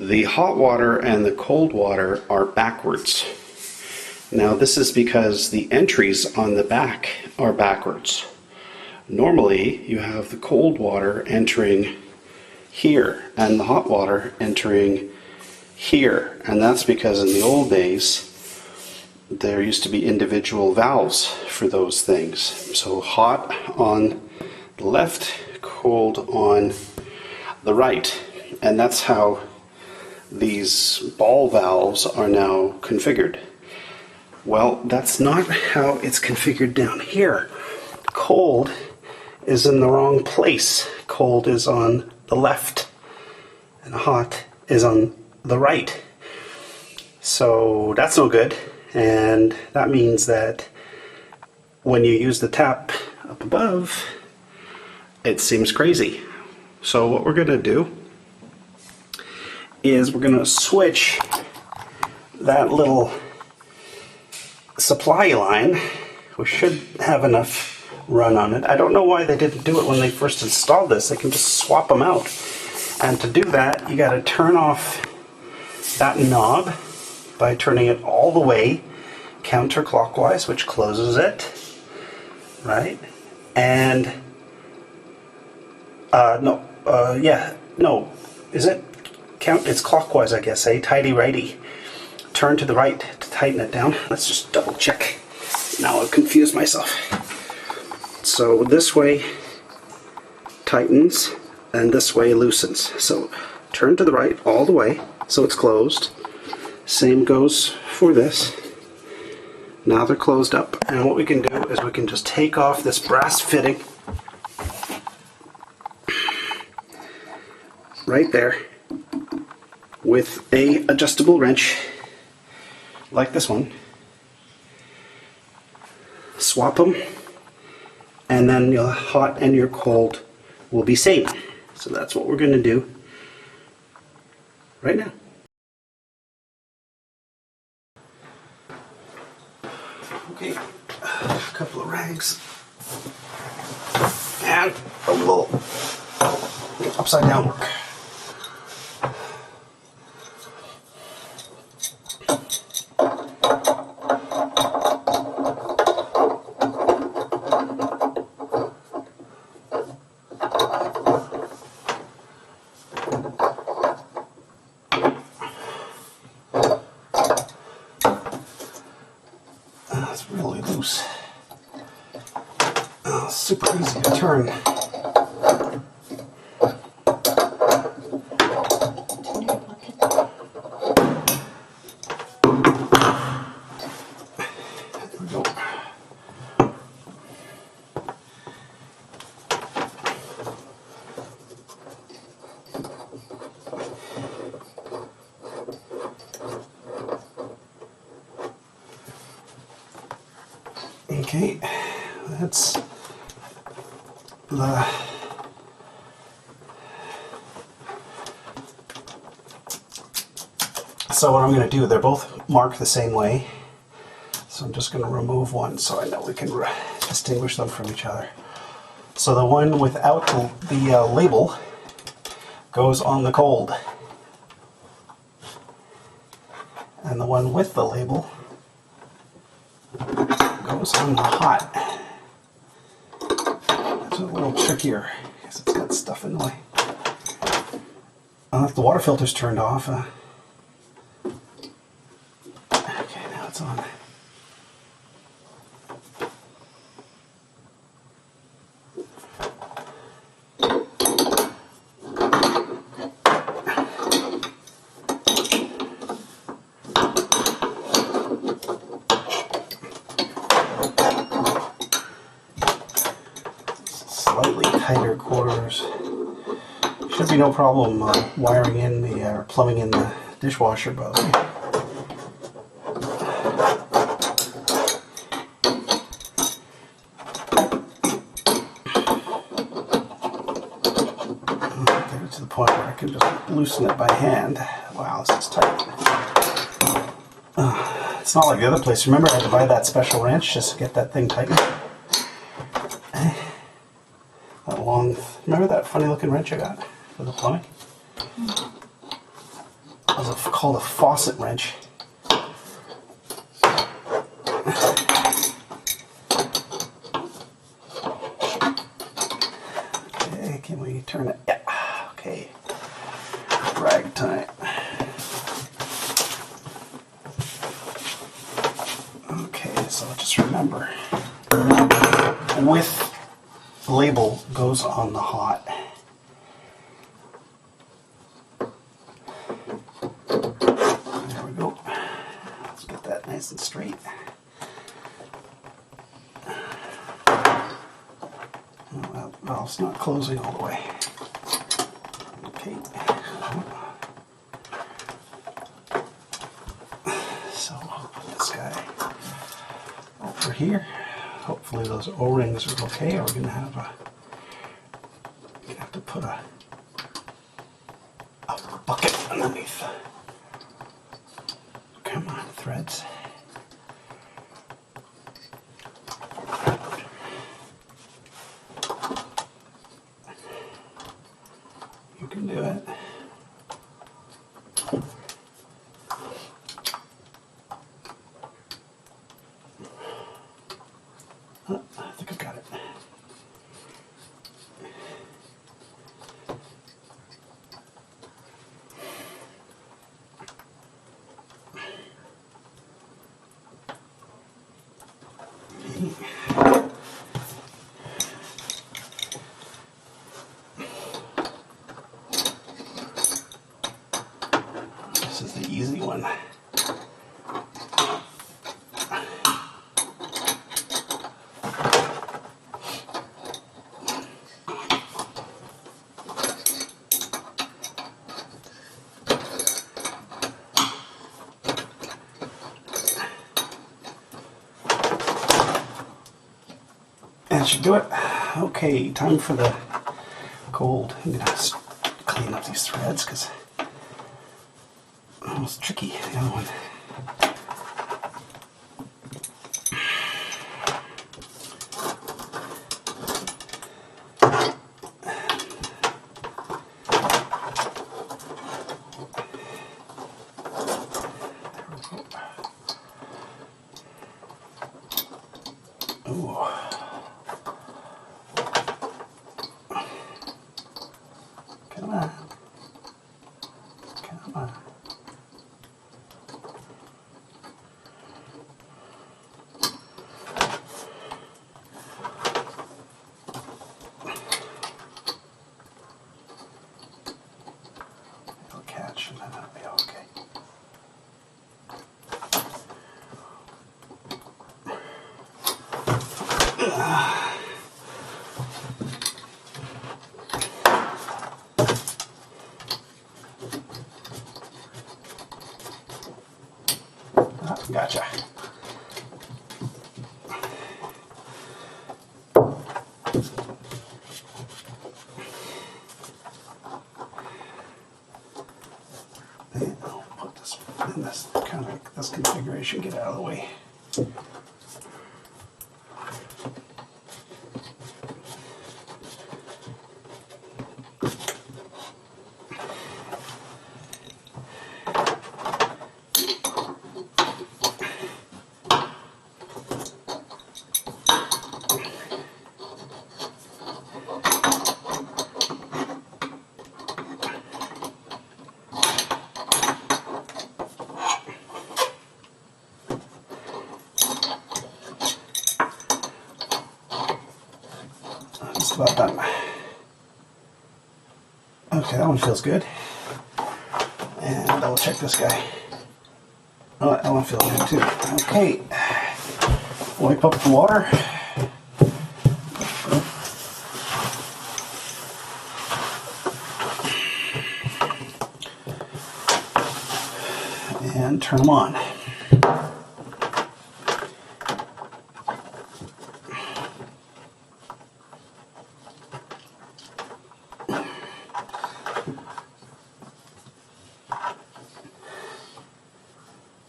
The hot water and the cold water are backwards. Now this is because the entries on the back are backwards. Normally you have the cold water entering here and the hot water entering here, and that's because in the old days there used to be individual valves for those things. So hot on the left, cold on the right, and that's how these ball valves are now configured. Well, that's not how it's configured down here. Cold is in the wrong place. Cold is on the left and hot is on the right. So that's no good, and that means that when you use the tap up above, it seems crazy. So what we're going to do is we're going to switch that little supply line. We should have enough run on it. I don't know why they didn't do it when they first installed this. They can just swap them out. And to do that, you got to turn off that knob by turning it all the way counterclockwise, which closes it, right? And is it? It's clockwise, I guess, tighty-righty. Turn to the right to tighten it down. Let's just double check. Now I've confused myself. So this way tightens and this way loosens. So turn to the right all the way so it's closed. Same goes for this. Now they're closed up, and what we can do is we can just take off this brass fitting right there with a adjustable wrench like this one. Swap them, and then your hot and your cold will be same. So that's what we're going to do right now. Okay, a couple of rags and a little upside down work. It's really loose. Super easy to turn. There we go. Okay, that's the so what I'm going to do, they're both marked the same way, so I'm just going to remove one so I know we can distinguish them from each other. So the one without the label goes on the cold, and the one with the label goes on the hot. It's a little trickier because it's got stuff in the way. If the water filter's turned off. Okay, now it's on. Slightly tighter quarters. Should be no problem wiring in the or plumbing in the dishwasher, by the way. Get it to the point where I can just loosen it by hand. Wow, this is tight. It's not like the other place. Remember, I had to buy that special wrench just to get that thing tightened. That long. Remember that funny looking wrench I got for the plumbing? called a faucet wrench. Okay, can we turn it? Yeah, okay. Drag time. Okay, so just remember, with label goes on the hot. There we go. Let's get that nice and straight. Well, it's not closing all the way. Okay. So I'll put this guy over here. Hopefully those O-rings are okay. We're gonna have to put a bucket underneath. Come on, threads. You can do it. Oh, I think I've got it. This is the easy one. That should do it. Okay, time for the cold. I'm gonna clean up these threads because it was tricky, the other one. Ooh. Come on. Come on. It'll catch and then it'll be okay. Gotcha. And I'll put this in this kind of this configuration. Get out of the way. Just about done. Okay, that one feels good. And double check this guy. Oh, that one feels good too. Okay, wipe up the water. And turn them on.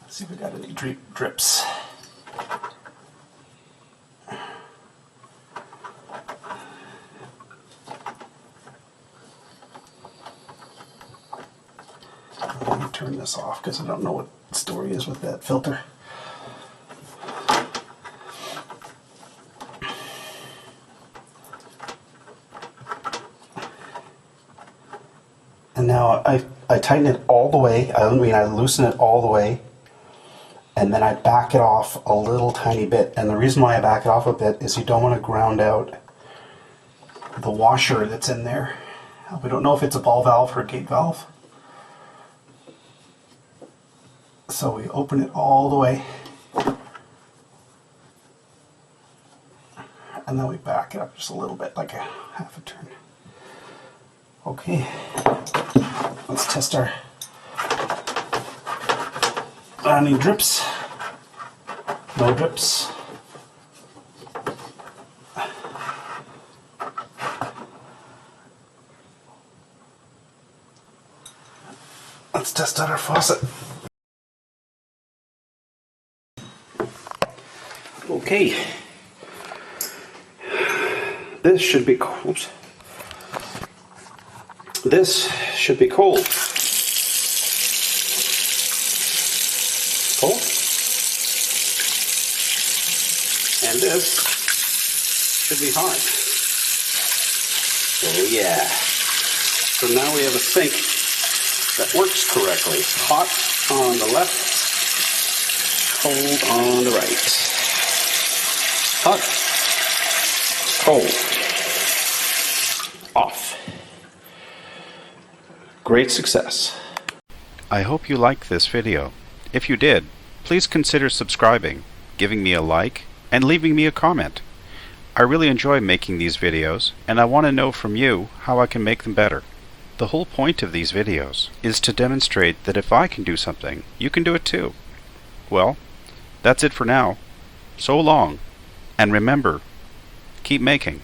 Let's see if we got any drips. Let me turn turn this off because I don't know what the story is with that filter. And now I tighten it all the way. I loosen it all the way, and then I back it off a little tiny bit. And the reason why I back it off a bit is you don't want to ground out the washer that's in there. We don't know if it's a ball valve or a gate valve. So we open it all the way, and then we back it up just a little bit, like a half a turn. Okay, let's test our any drips. No drips. Let's test out our faucet. Okay, this should be cold. This should be cold. Cold. And this should be hot. Oh yeah. So now we have a sink that works correctly. Hot on the left, cold on the right. Hot, cold, off. Great success. I hope you liked this video. If you did, please consider subscribing, giving me a like, and leaving me a comment. I really enjoy making these videos, and I want to know from you how I can make them better. The whole point of these videos is to demonstrate that if I can do something, you can do it too. Well, that's it for now. So long, and remember, keep making.